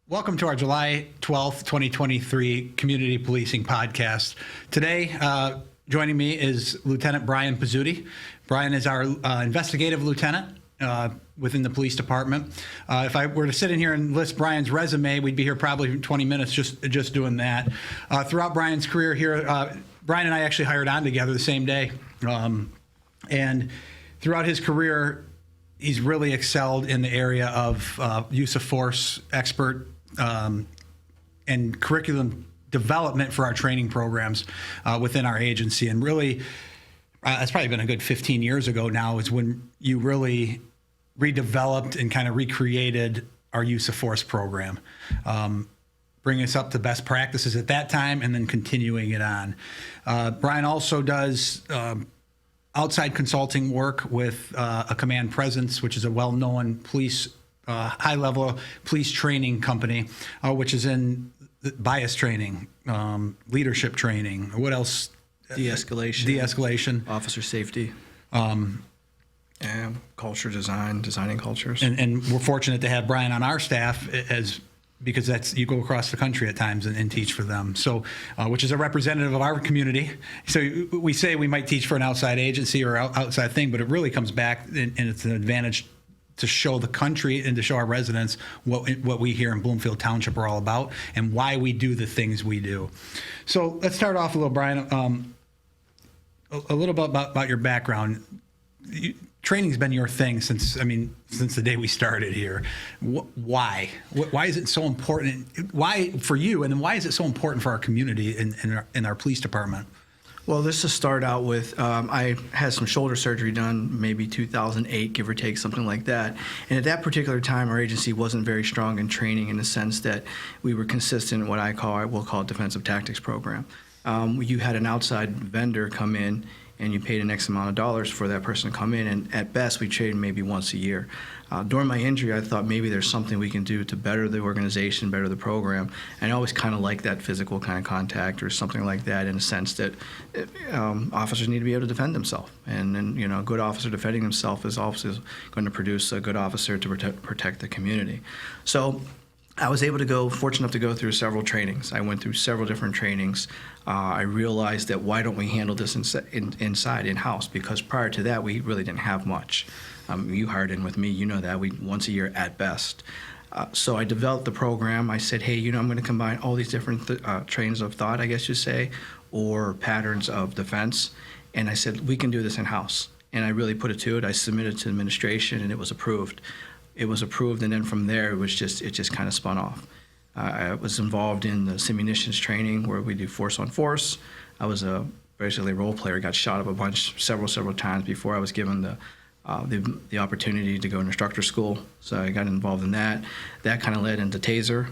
Welcome to our July 12th, 2023 Community Policing Podcast. Today, joining me is Lieutenant Bryan Pizzuti. Bryan is our investigative lieutenant within the police department. If I were to sit in here and list Bryan's resume, we'd be here probably 20 minutes just doing that. Throughout Bryan's career here, Bryan and I actually hired on together the same day. And throughout his career, he's really excelled in the area of use of force expert and curriculum development for our training programs within our agency. And really, that's probably been a good 15 years ago now is when you really redeveloped and kind of recreated our use of force program, bringing us up to best practices at that time and then continuing it on. Bryan also does outside consulting work with a Command Presence, which is a well-known police, high-level police training company, which is in bias training, leadership training. What else? De-escalation. Officer safety. And culture design, designing cultures. And we're fortunate to have Bryan on our staff because you go across the country at times and teach for them. So, which is a representative of our community. So we say we might teach for an outside agency or outside thing, but it really comes back and it's an advantage to show the country and to show our residents what we here in Bloomfield Township are all about and why we do the things we do. So let's start off a little, Bryan, a little bit about your background. Training's been your thing since the day we started here. Why? Why is it so important? Why for you, and then why is it so important for our community in our police department? Well, this to start out with, I had some shoulder surgery done maybe 2008, give or take, something like that. And at that particular time, our agency wasn't very strong in training in the sense that we were consistent in what we'll call a defensive tactics program. You had an outside vendor come in and you paid an X amount of dollars for that person to come in, and at best we trained maybe once a year. During my injury, I thought maybe there's something we can do to better the organization, better the program, and I always kind of like that physical kind of contact or something like that in a sense that officers need to be able to defend themselves, and a good officer defending himself is also going to produce a good officer to protect the community. So I was fortunate enough to go through several trainings. I went through several different trainings. I realized that why don't we handle this inside, in-house, because prior to that, we really didn't have much. You hired in with me, you know that, once a year at best. So I developed the program. I said, hey, I'm going to combine all these different trains of thought, I guess you say, or patterns of defense. And I said, we can do this in-house. And I really put it to it. I submitted to administration, and it was approved. It was approved, and then from there, it just kind of spun off. I was involved in the simunitions training where we do force on force. I was basically a role player, got shot up a bunch, several times before I was given the opportunity to go to instructor school. So I got involved in that. That kind of led into TASER,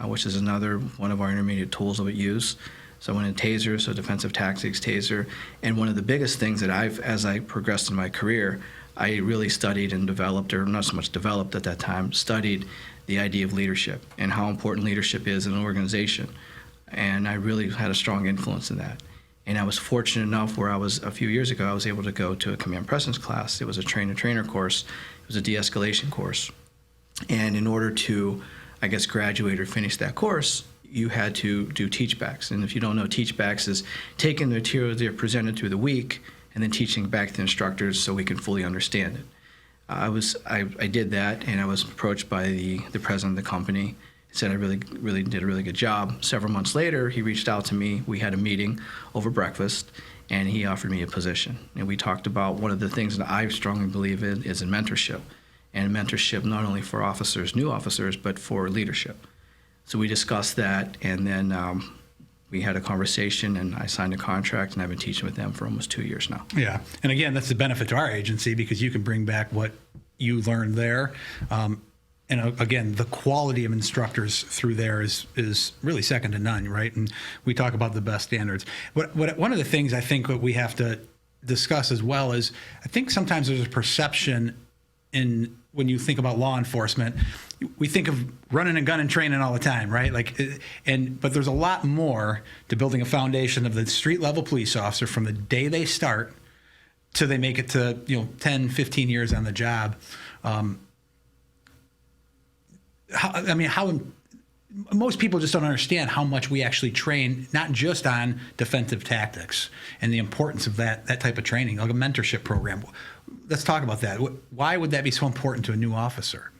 which is another one of our intermediate tools that we use. So I went into TASER, so defensive tactics, TASER. And one of the biggest things that as I progressed in my career, I really studied and developed, or not so much developed at that time, studied the idea of leadership and how important leadership is in an organization. And I really had a strong influence in that. And I was fortunate enough where a few years ago, I was able to go to a Command Presence class. It was a trainer course. It was a de-escalation course. And in order to, graduate or finish that course, you had to do teachbacks. And if you don't know, teachbacks is taking the material that are presented through the week and then teaching back to the instructors so we can fully understand it. I did that, and I was approached by the president of the company. He said I really did a really good job. Several months later, he reached out to me. We had a meeting over breakfast, and he offered me a position. And we talked about one of the things that I strongly believe in is in mentorship, and mentorship not only for officers, new officers, but for leadership. So we discussed that, and then we had a conversation, and I signed a contract, and I've been teaching with them for almost 2 years now. Yeah, and again, that's the benefit to our agency because you can bring back what you learned there. And again, the quality of instructors through there is really second to none, right? And we talk about the best standards. One of the things I think that we have to discuss as well is I think sometimes there's a perception when you think about law enforcement, we think of running a gun and training all the time, right? But there's a lot more to building a foundation of the street level police officer from the day they start till they make it to 10, 15 years on the job. most people just don't understand how much we actually train, not just on defensive tactics and the importance of that type of training, like a mentorship program. Let's talk about that. Why would that be so important to a new officer?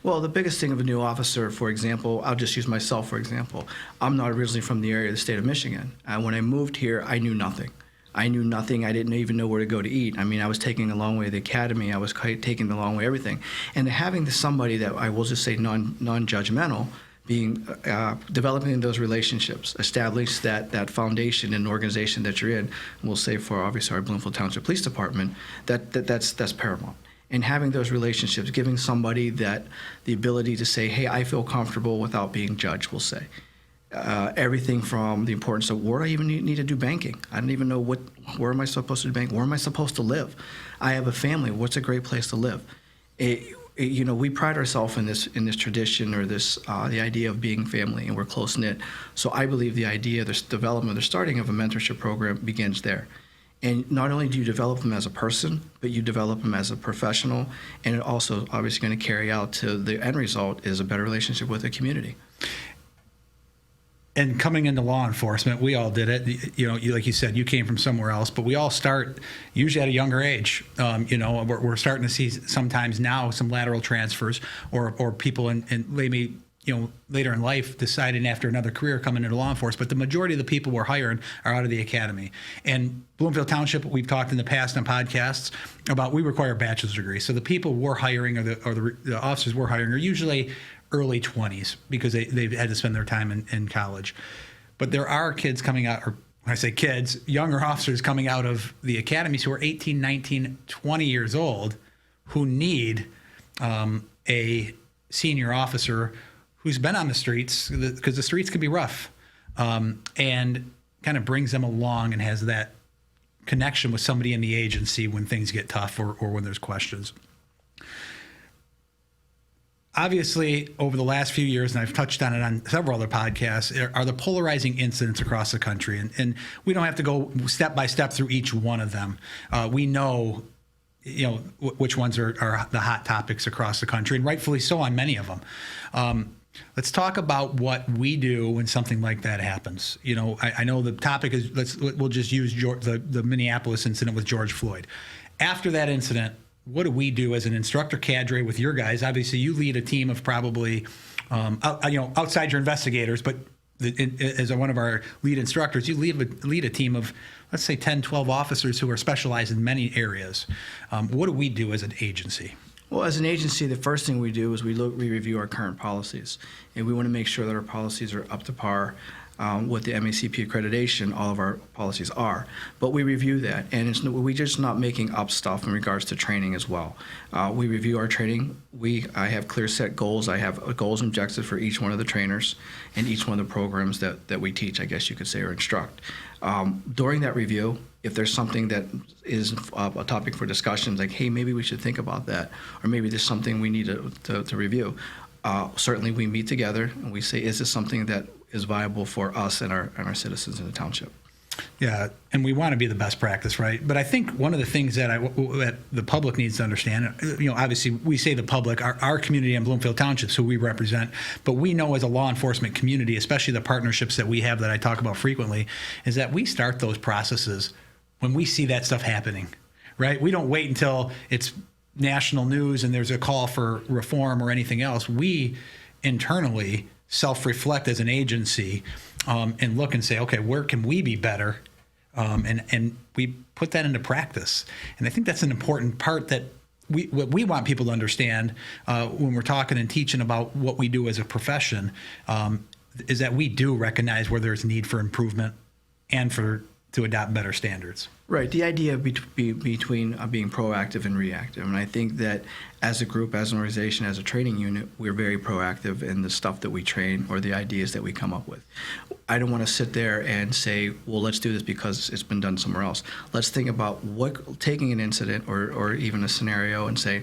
Well, the biggest thing of a new officer, for example, I'll just use myself, for example. I'm not originally from the area of the state of Michigan. When I moved here, I knew nothing. I didn't even know where to go to eat. I mean, I was taking the long way to the academy. I was taking the long way everything. And having somebody that I will just say non-judgmental, developing those relationships, establish that foundation in the organization that you're in. We'll say for obviously our Bloomfield Township Police Department, that's paramount. And having those relationships, giving somebody the ability to say, hey, I feel comfortable without being judged, we'll say. Everything from the importance of where do I even need to do banking? I don't even know where am I supposed to do banking? Where am I supposed to live? I have a family. What's a great place to live? We pride ourselves in this tradition or the idea of being family, and we're close knit. So I believe the idea, this development, the starting of a mentorship program begins there. And not only do you develop them as a person, but you develop them as a professional, and it also obviously going to carry out to the end result is a better relationship with the community. And coming into law enforcement, we all did it. Like you said, you came from somewhere else, but we all start usually at a younger age. We're starting to see sometimes now some lateral transfers or people in maybe later in life deciding after another career coming into law enforcement. But the majority of the people we're hiring are out of the academy. And Bloomfield Township, we've talked in the past on podcasts about we require a bachelor's degree. So the people we're hiring or the officers we're hiring are usually early 20s because they've had to spend their time in college. But there are kids coming out, or when I say kids, younger officers coming out of the academies who are 18, 19, 20 years old who need a senior officer who's been on the streets, because the streets can be rough, and kind of brings them along and has that connection with somebody in the agency when things get tough or when there's questions. Obviously, over the last few years, and I've touched on it on several other podcasts, are the polarizing incidents across the country. And we don't have to go step by step through each one of them. We know, which ones are the hot topics across the country, and rightfully so on many of them. Let's talk about what we do when something like that happens. I know the topic is, we'll just use the Minneapolis incident with George Floyd. After that incident, what do we do as an instructor cadre with your guys? Obviously, you lead a team of probably, outside your investigators, but as one of our lead instructors, you lead a team of, let's say, 10, 12 officers who are specialized in many areas. What do we do as an agency? Well, as an agency, the first thing we do is we review our current policies, and we want to make sure that our policies are up to par with the MACP accreditation. All of our policies are, but we review that, and we're just not making up stuff in regards to training as well. We review our training. I have clear set goals. I have goals and objectives for each one of the trainers and each one of the programs that we teach, I guess you could say, or instruct. During that review, if there's something that is a topic for discussions, like, hey, maybe we should think about that, or maybe there's something we need to review, certainly we meet together and we say, is this something that is viable for us and our citizens in the township? Yeah, and we want to be the best practice, right? But I think one of the things that the public needs to understand, obviously we say the public, our community in Bloomfield Township, who we represent, but we know as a law enforcement community, especially the partnerships that we have that I talk about frequently, is that we start those processes when we see that stuff happening, right? We don't wait until it's national news and there's a call for reform or anything else. We internally self-reflect as an agency and look and say, okay, where can we be better? And we put that into practice. And I think that's an important part that what we want people to understand when we're talking and teaching about what we do as a profession is that we do recognize where there's need for improvement and to adopt better standards. Right. The idea between being proactive and reactive. And I think that as a group, as an organization, as a training unit, we're very proactive in the stuff that we train or the ideas that we come up with. I don't want to sit there and say, well, let's do this because it's been done somewhere else. Let's think about taking an incident or even a scenario and say,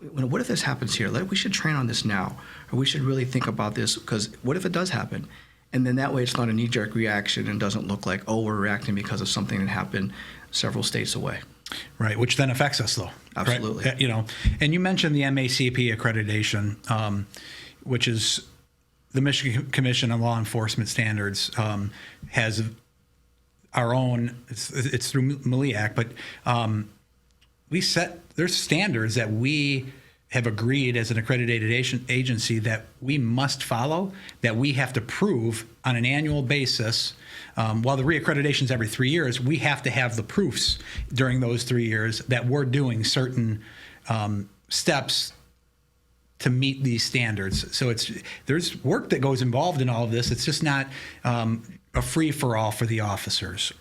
what if this happens here? We should train on this now. Or we should really think about this because what if it does happen? And then that way it's not a knee-jerk reaction and doesn't look like, oh, we're reacting because of something that happened several states away. Right, which then affects us, though. Absolutely. Right? And you mentioned the MACP accreditation, which is the Michigan Commission on Law Enforcement Standards has our own. It's through MLEAC, but there's standards that we have agreed as an accredited agency that we must follow, that we have to prove on an annual basis. While the reaccreditation's every 3 years, we have to have the proofs during those 3 years that we're doing certain steps to meet these standards. So there's work that goes involved in all of this. It's just not a free-for-all for the officers.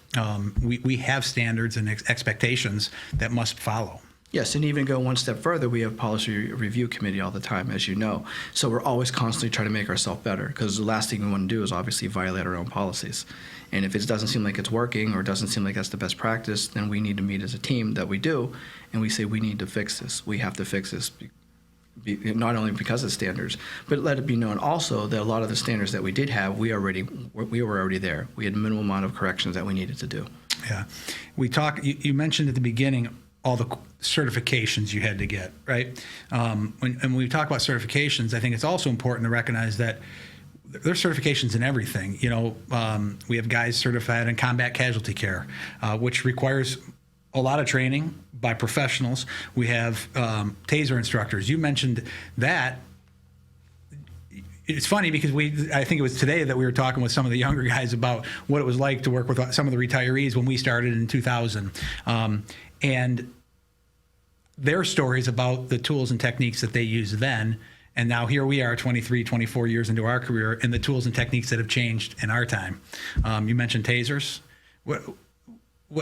We have standards and expectations that must follow. Yes, and even go one step further, we have policy review committee all the time, as you know. So we're always constantly trying to make ourselves better, because the last thing we want to do is obviously violate our own policies. And if it doesn't seem like it's working or doesn't seem like that's the best practice, then we need to meet as a team that we do, and we say we need to fix this. We have to fix this, not only because of standards, but let it be known also that a lot of the standards that we did have, we were already there. We had a minimal amount of corrections that we needed to do. Yeah. You mentioned at the beginning all the certifications you had to get, right? When we talk about certifications, I think it's also important to recognize that there's certifications in everything. We have guys certified in combat casualty care, which requires a lot of training by professionals. We have taser instructors. You mentioned that. It's funny because I think it was today that we were talking with some of the younger guys about what it was like to work with some of the retirees when we started in 2000. And their stories about the tools and techniques that they used then, and now here we are 23, 24 years into our career, and the tools and techniques that have changed in our time. You mentioned tasers.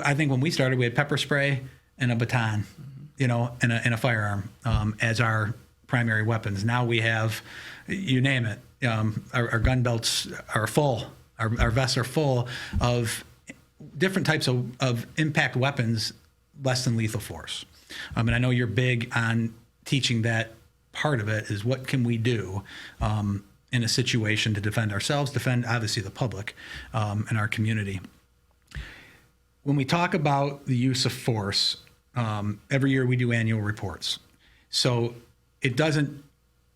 I think when we started, we had pepper spray and a baton, and a firearm as our primary weapons. Now we have, you name it, our gun belts are full, our vests are full of different types of impact weapons, less than lethal force. And I know you're big on teaching that part of it is what can we do in a situation to defend ourselves, defend obviously the public and our community. When we talk about the use of force, every year we do annual reports. So it doesn't,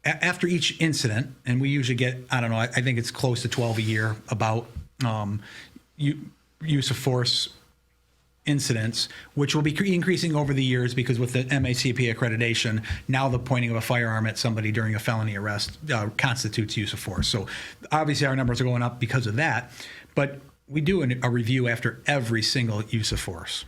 after each incident, and we usually get, I think it's close to 12 a year about use of force incidents, which will be increasing over the years because with the MACP accreditation, now the pointing of a firearm at somebody during a felony arrest constitutes use of force. So obviously our numbers are going up because of that, but we do a review after every single use of force,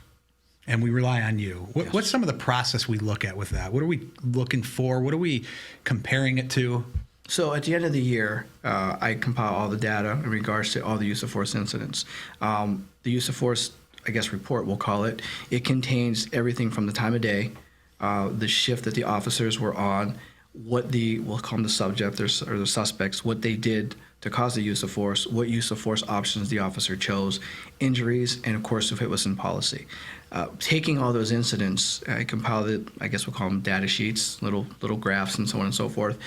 and we rely on you. Yes. What's some of the process we look at with that? What are we looking for? What are we comparing it to? So at the end of the year, I compile all the data in regards to all the use of force incidents. The use of force, I guess, report, we'll call it. It contains everything from the time of day, the shift that the officers were on, we'll call them the subject or the suspects, what they did to cause the use of force, what use of force options the officer chose, injuries, and of course if it was in policy. Taking all those incidents, I compiled it, I guess we'll call them data sheets, little graphs and so on and so forth.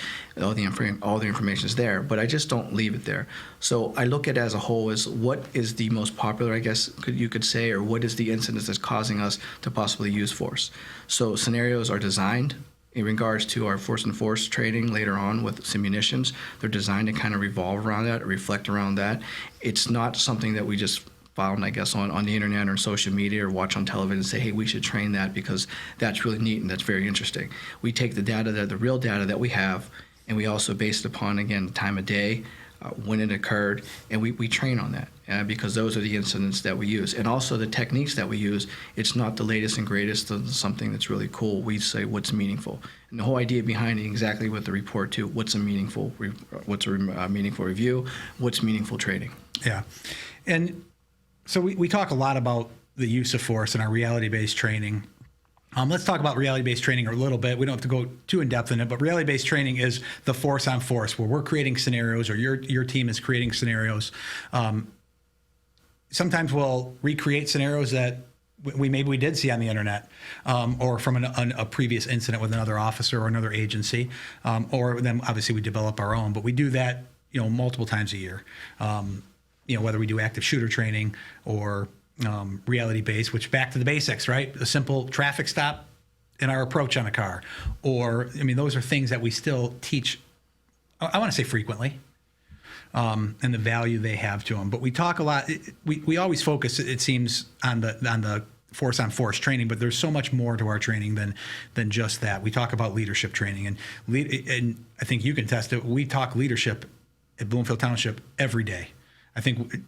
All the information is there, but I just don't leave it there. So I look at it as a whole as what is the most popular, I guess you could say, or what is the incidents that's causing us to possibly use force. So scenarios are designed in regards to our force and force training later on with simunitions. They're designed to kind of revolve around that or reflect around that. It's not something that we just found, I guess, on the internet or social media or watch on television and say, hey, we should train that because that's really neat and that's very interesting. We take the data, the real data that we have, and we also base it upon, again, the time of day, when it occurred, and we train on that because those are the incidents that we use. And also the techniques that we use, it's not the latest and greatest of something that's really cool. We say what's meaningful. And the whole idea behind it, exactly with the report too, what's a meaningful review, what's meaningful training. Yeah. And so we talk a lot about the use of force in our reality-based training. Let's talk about reality-based training a little bit. We don't have to go too in-depth in it, but reality-based training is the force on force, where we're creating scenarios or your team is creating scenarios. Sometimes we'll recreate scenarios that maybe we did see on the internet or from a previous incident with another officer or another agency, or then obviously we develop our own. But we do that, multiple times a year. Whether we do active shooter training or reality-based, which back to the basics, right? A simple traffic stop and our approach on a car. Or, those are things that we still teach, I want to say frequently. and the value they have to them. But we talk a lot. We always focus, it seems, on the force on force training, but there's so much more to our training than just that. We talk about leadership training, and I think you can test it. We talk leadership at Bloomfield Township every day. I think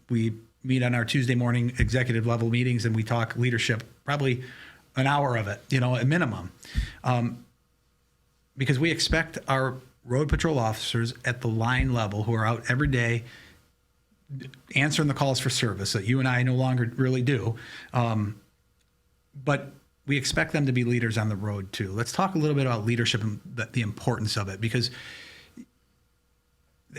we meet on our Tuesday morning executive level meetings, and we talk leadership probably an hour of it, at minimum, because we expect our road patrol officers at the line level who are out every day answering the calls for service that you and I no longer really do. But we expect them to be leaders on the road too. Let's talk a little bit about leadership and the importance of it, because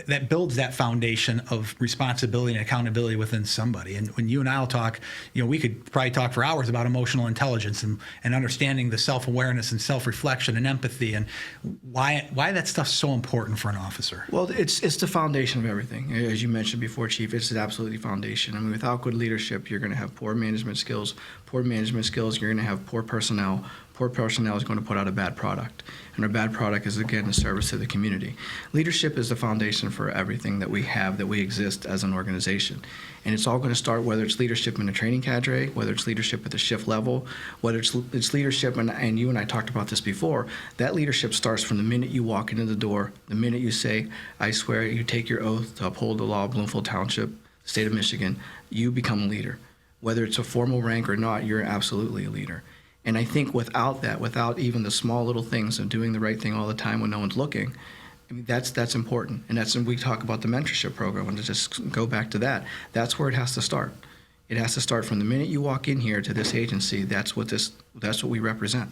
that builds that foundation of responsibility and accountability within somebody. And when you and I will talk, we could probably talk for hours about emotional intelligence and understanding the self-awareness and self-reflection and empathy, and why that stuff's so important for an officer. Well, it's the foundation of everything. As you mentioned before, Chief, it's absolutely foundation. I mean, without good leadership, you're going to have poor management skills. Poor management skills, you're going to have poor personnel. Poor personnel is going to put out a bad product. And our bad product is, again, a service to the community. Leadership is the foundation for everything that we have, that we exist as an organization. And it's all going to start, whether it's leadership in a training cadre, whether it's leadership at the shift level, whether it's leadership, and you and I talked about this before, that leadership starts from the minute you walk into the door, the minute you say, I swear, you take your oath to uphold the law of Bloomfield Township, state of Michigan, you become a leader. Whether it's a formal rank or not, you're absolutely a leader. And I think without that, without even the small little things of doing the right thing all the time when no one's looking, I mean, that's important. And that's when we talk about the mentorship program, and to just go back to that, that's where it has to start. It has to start from the minute you walk in here to this agency. That's what we represent.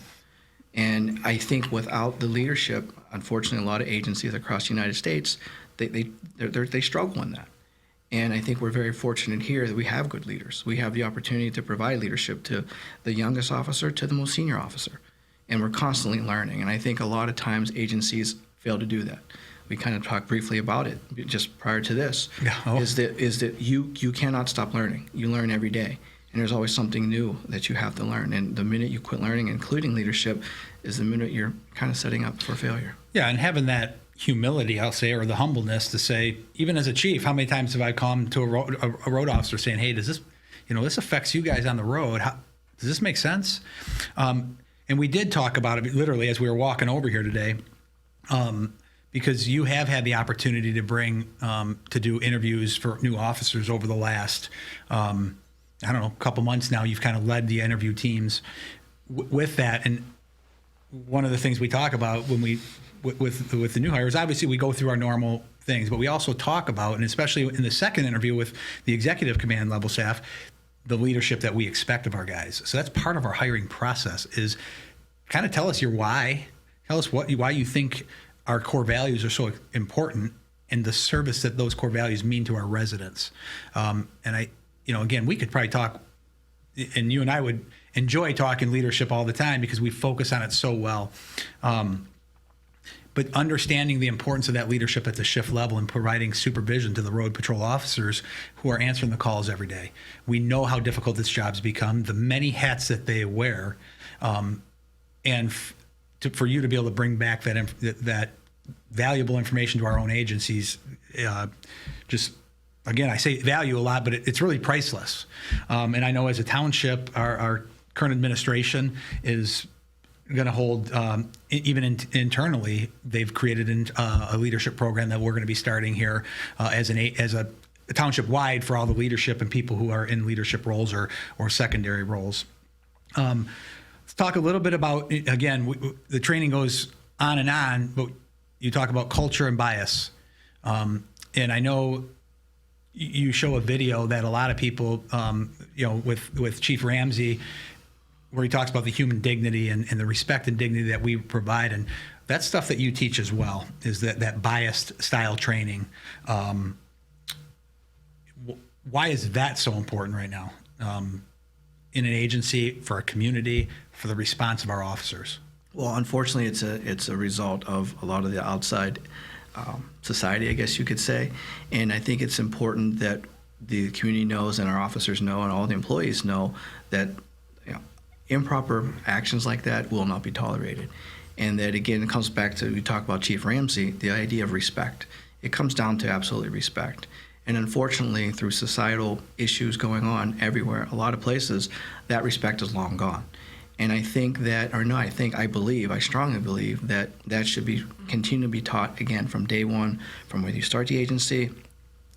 And I think without the leadership, unfortunately, a lot of agencies across the United States, they struggle in that. And I think we're very fortunate here that we have good leaders. We have the opportunity to provide leadership to the youngest officer to the most senior officer. And we're constantly learning. And I think a lot of times agencies fail to do that. We kind of talked briefly about it just prior to this, is that you cannot stop learning. You learn every day. And there's always something new that you have to learn. And the minute you quit learning, including leadership, is the minute you're kind of setting up for failure. Yeah, and having that humility, I'll say, or the humbleness to say, even as a chief, how many times have I come to a road officer saying, hey, does this, this affects you guys on the road. Does this make sense? And we did talk about it literally as we were walking over here today, because you have had the opportunity to bring, to do interviews for new officers over the last, couple months now. You've kind of led the interview teams with that. And one of the things we talk about when we, with the new hires, obviously we go through our normal things, but we also talk about, and especially in the second interview with the executive command level staff, the leadership that we expect of our guys. So that's part of our hiring process, is kind of tell us your why, tell us why you think our core values are so important, and the service that those core values mean to our residents. And again, we could probably talk, and you and I would enjoy talking leadership all the time because we focus on it so well. But understanding the importance of that leadership at the shift level and providing supervision to the road patrol officers who are answering the calls every day. We know how difficult this job's become, the many hats that they wear, and for you to be able to bring back that valuable information to our own agencies, just, again, I say value a lot, but it's really priceless. And I know as a township, our current administration is going to hold, even internally, they've created a leadership program that we're going to be starting here as a township wide for all the leadership and people who are in leadership roles or secondary roles. Let's talk a little bit about, again, the training goes on, but you talk about culture and bias. And I know you show a video that a lot of people, with Chief Ramsey, where he talks about the human dignity and the respect and dignity that we provide. And that's stuff that you teach as well, is that biased style training. Why is that so important right now in an agency, for a community, for the response of our officers? Well, unfortunately, it's a result of a lot of the outside society, I guess you could say. And I think it's important that the community knows, and our officers know, and all the employees know that improper actions like that will not be tolerated. And that, again, it comes back to, we talk about Chief Ramsey, the idea of respect. It comes down to absolutely respect. And unfortunately, through societal issues going on everywhere, a lot of places, that respect is long gone. And I think that, or no, I strongly believe that that should be continue to be taught again from day one, from when you start the agency,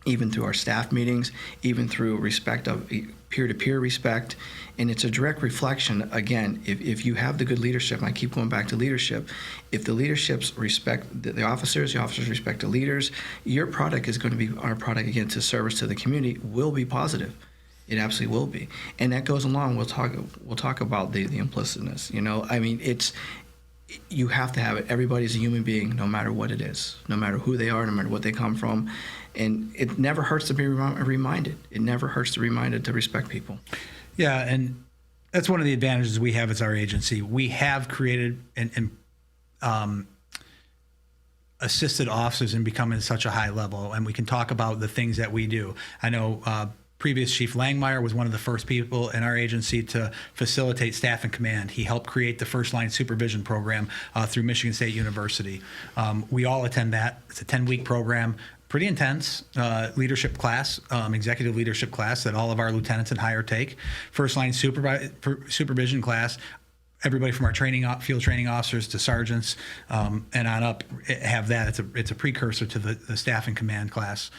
even through our staff meetings, even through respect of peer-to-peer respect. And it's a direct reflection, again, if you have the good leadership, and I keep going back to leadership, if the leaderships respect the officers respect the leaders, your product is going to be, our product again, to service to the community, will be positive. It absolutely will be. And that goes along, we'll talk about the implicitness, you know? I mean, you have to have it. Everybody's a human being, no matter what it is, no matter who they are, no matter what they come from. And it never hurts to be reminded. It never hurts to be reminded to respect people. Yeah, and that's one of the advantages we have as our agency. We have created and assisted officers in becoming such a high level, and we can talk about the things that we do. I know previous Chief Langmeyer was one of the first people in our agency to facilitate staff and command. He helped create the first line supervision program through Michigan State University. We all attend that. It's a 10-week program, pretty intense leadership class, executive leadership class that all of our lieutenants and higher take. First line supervision class. Everybody from our field training officers to sergeants and on up have that. It's a precursor to the staff and command class.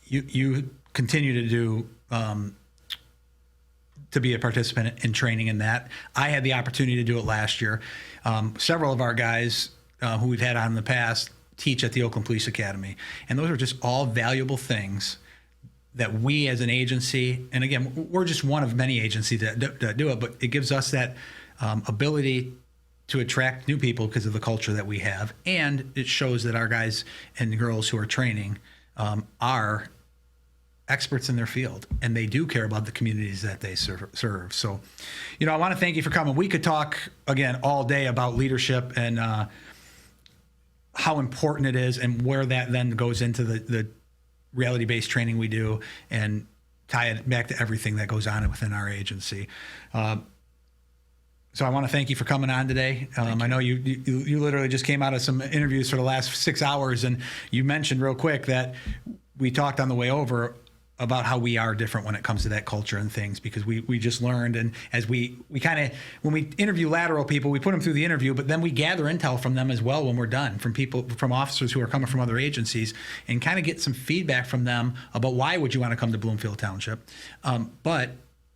You continue to do to be a participant in training in that. I had the opportunity to do it last year. Several of our guys who we've had on in the past teach at the Oakland Police Academy, and those are just all valuable things that we as an agency, and again, we're just one of many agencies that do it, but it gives us that ability to attract new people because of the culture that we have, and it shows that our guys and girls who are training are experts in their field, and they do care about the communities that they serve. So, you know, I want to thank you for coming. We could talk, again, all day about leadership and how important it is and where that then goes into the reality-based training we do and tie it back to everything that goes on within our agency. So I want to thank you for coming on today. I know you literally just came out of some interviews for the last 6 hours, and you mentioned real quick that we talked on the way over about how we are different when it comes to that culture and things, because we just learned, and as we kind of, when we interview lateral people, we put them through the interview, but then we gather intel from them as well when we're done, from officers who are coming from other agencies, and kind of get some feedback from them about why would you want to come to Bloomfield Township, but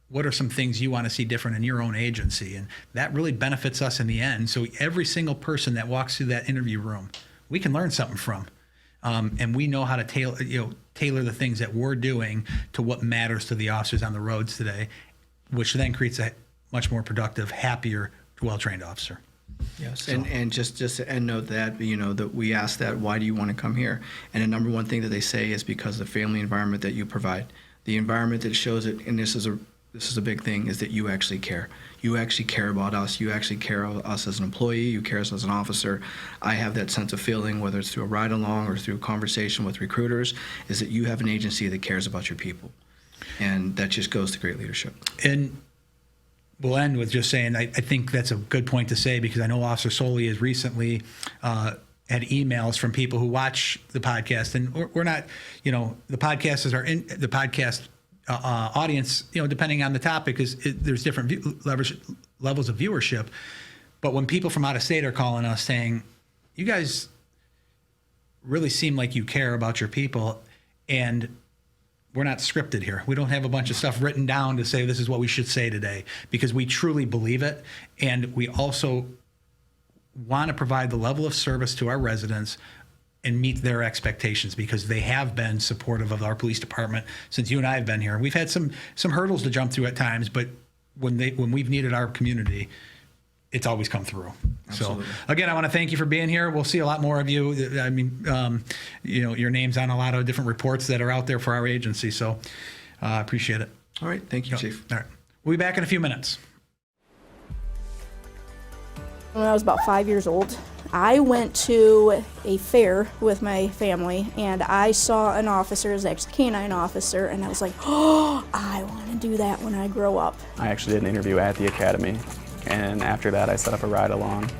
what are some things you want to see different in your own agency, and that really benefits us in the end. So every single person that walks through that interview room, we can learn something from. And we know how to tailor the things that we're doing to what matters to the officers on the roads today, which then creates a much more productive, happier, well-trained officer. Yes, so. and just to end note that, you know, that we ask that, why do you want to come here? And the number one thing that they say is because of the family environment that you provide. The environment that shows it, and this is a big thing, is that you actually care. You actually care about us. You actually care about us as an employee. You care us as an officer. I have that sense of feeling, whether it's through a ride-along or through conversation with recruiters, is that you have an agency that cares about your people. And that just goes to great leadership. And we'll end with just saying, I think that's a good point to say, because I know Officer Soley has recently had emails from people who watch the podcast, and we're not, you know, the podcasters are in the podcast audience, you know, depending on the topic, there's different levels of viewership. But when people from out of state are calling us saying, you guys really seem like you care about your people, and we're not scripted here. We don't have a bunch of stuff written down to say this is what we should say today, because we truly believe it. And we also want to provide the level of service to our residents and meet their expectations, because they have been supportive of our police department since you and I have been here. We've had some hurdles to jump through at times, but when we've needed our community, it's always come through. Absolutely. So again, I want to thank you for being here. We'll see a lot more of you. I mean, you know, your name's on a lot of different reports that are out there for our agency. So I appreciate it. All right. Thank you, Chief. All right. We'll be back in a few minutes. When I was about 5 years old, I went to a fair with my family, and I saw an officer, it was actually a canine officer, and I was like, oh, I want to do that when I grow up. I actually did an interview at the academy, and after that I set up a ride-along,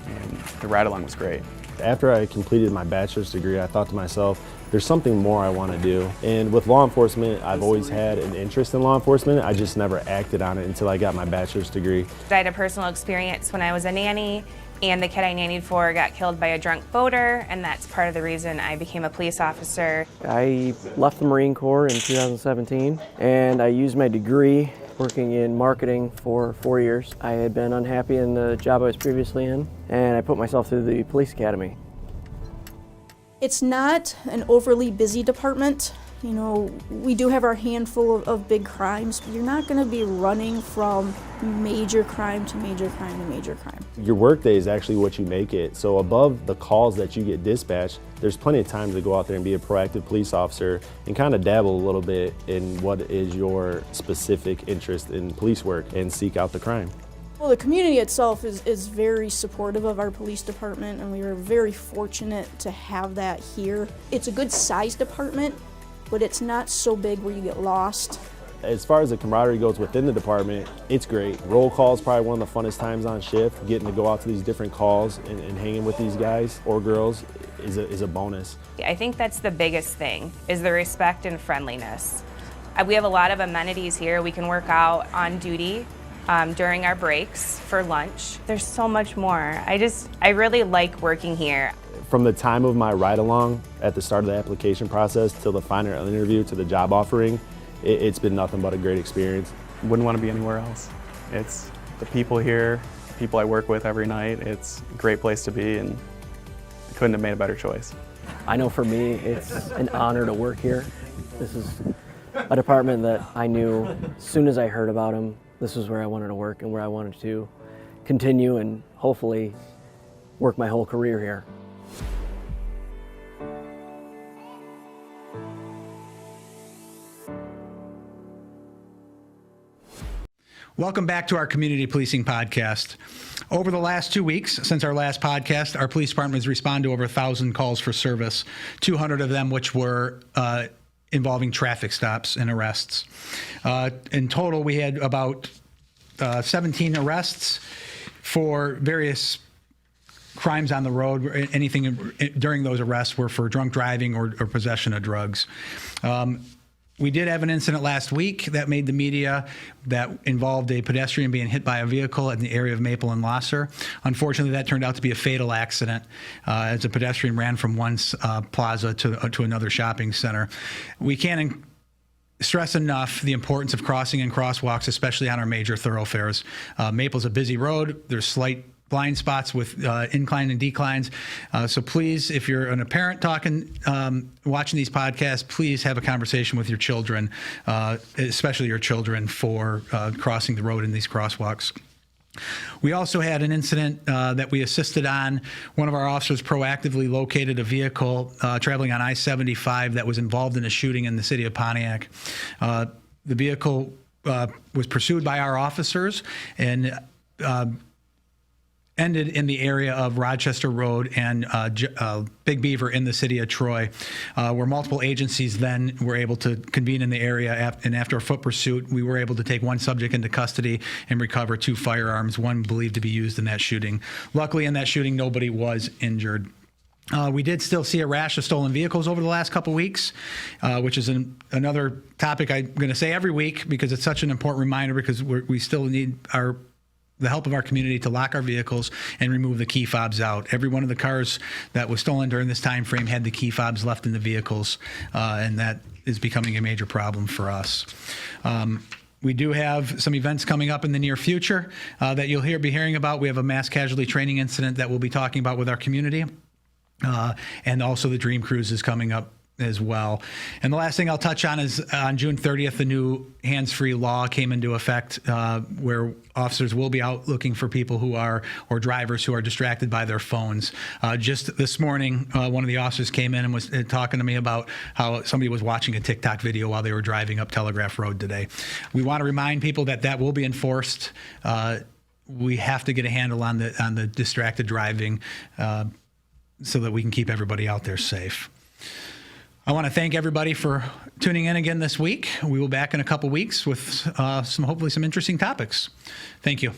and the ride-along was great. After I completed my bachelor's degree, I thought to myself, there's something more I want to do. And with law enforcement, I've always had an interest in law enforcement. I just never acted on it until I got my bachelor's degree. I had a personal experience when I was a nanny, and the kid I nannied for got killed by a drunk boater, and that's part of the reason I became a police officer. I left the Marine Corps in 2017, and I used my degree working in marketing for 4 years. I had been unhappy in the job I was previously in, and I put myself through the police academy. It's not an overly busy department. You know, we do have our handful of big crimes, but you're not going to be running from major crime to major crime to major crime. Your workday is actually what you make it. So above the calls that you get dispatched, there's plenty of time to go out there and be a proactive police officer and kind of dabble a little bit in what is your specific interest in police work and seek out the crime. Well, the community itself is very supportive of our police department, and we were very fortunate to have that here. It's a good sized department, but it's not so big where you get lost. As far as the camaraderie goes within the department, it's great. Roll call is probably one of the funnest times on shift. Getting to go out to these different calls and hanging with these guys or girls is a bonus. I think that's the biggest thing, is the respect and friendliness. We have a lot of amenities here. We can work out on duty during our breaks for lunch. There's so much more. I really like working here. From the time of my ride-along at the start of the application process till the final interview to the job offering, it's been nothing but a great experience. Wouldn't want to be anywhere else. It's the people here, the people I work with every night. It's a great place to be, and I couldn't have made a better choice. I know for me, it's an honor to work here. This is a department that I knew as soon as I heard about them, this was where I wanted to work and where I wanted to continue and hopefully work my whole career here. Welcome back to our Community Policing Podcast. Over the last 2 weeks, since our last podcast, our police department has responded to over 1,000 calls for service, 200 of them which were involving traffic stops and arrests. In total, we had about 17 arrests for various crimes on the road. Anything during those arrests were for drunk driving or possession of drugs. We did have an incident last week that made the media that involved a pedestrian being hit by a vehicle in the area of Maple and Losser. Unfortunately, that turned out to be a fatal accident as a pedestrian ran from one plaza to another shopping center. We can't stress enough the importance of crossing and crosswalks, especially on our major thoroughfares. Maple's a busy road. There's slight blind spots with incline and declines. So please, if you're a parent watching these podcasts, please have a conversation with your children, especially your children, for crossing the road in these crosswalks. We also had an incident that we assisted on. One of our officers proactively located a vehicle traveling on I-75 that was involved in a shooting in the city of Pontiac. The vehicle was pursued by our officers and ended in the area of Rochester Road and Big Beaver in the city of Troy, where multiple agencies then were able to convene in the area. And after a foot pursuit, we were able to take one subject into custody and recover 2 firearms, one believed to be used in that shooting. Luckily, in that shooting, nobody was injured. We did still see a rash of stolen vehicles over the last couple weeks, which is another topic I'm going to say every week because it's such an important reminder, because we still need the help of our community to lock our vehicles and remove the key fobs out. Every one of the cars that was stolen during this time frame had the key fobs left in the vehicles, and that is becoming a major problem for us. We do have some events coming up in the near future that you'll be hearing about. We have a mass casualty training incident that we'll be talking about with our community, and also the Dream Cruise is coming up as well. And the last thing I'll touch on is on June 30th, the new hands-free law came into effect, where officers will be out looking for people or drivers who are distracted by their phones. Just this morning, one of the officers came in and was talking to me about how somebody was watching a TikTok video while they were driving up Telegraph Road today. We want to remind people that will be enforced. We have to get a handle on the distracted driving so that we can keep everybody out there safe. I want to thank everybody for tuning in again this week. We will be back in a couple weeks with hopefully some interesting topics. Thank you.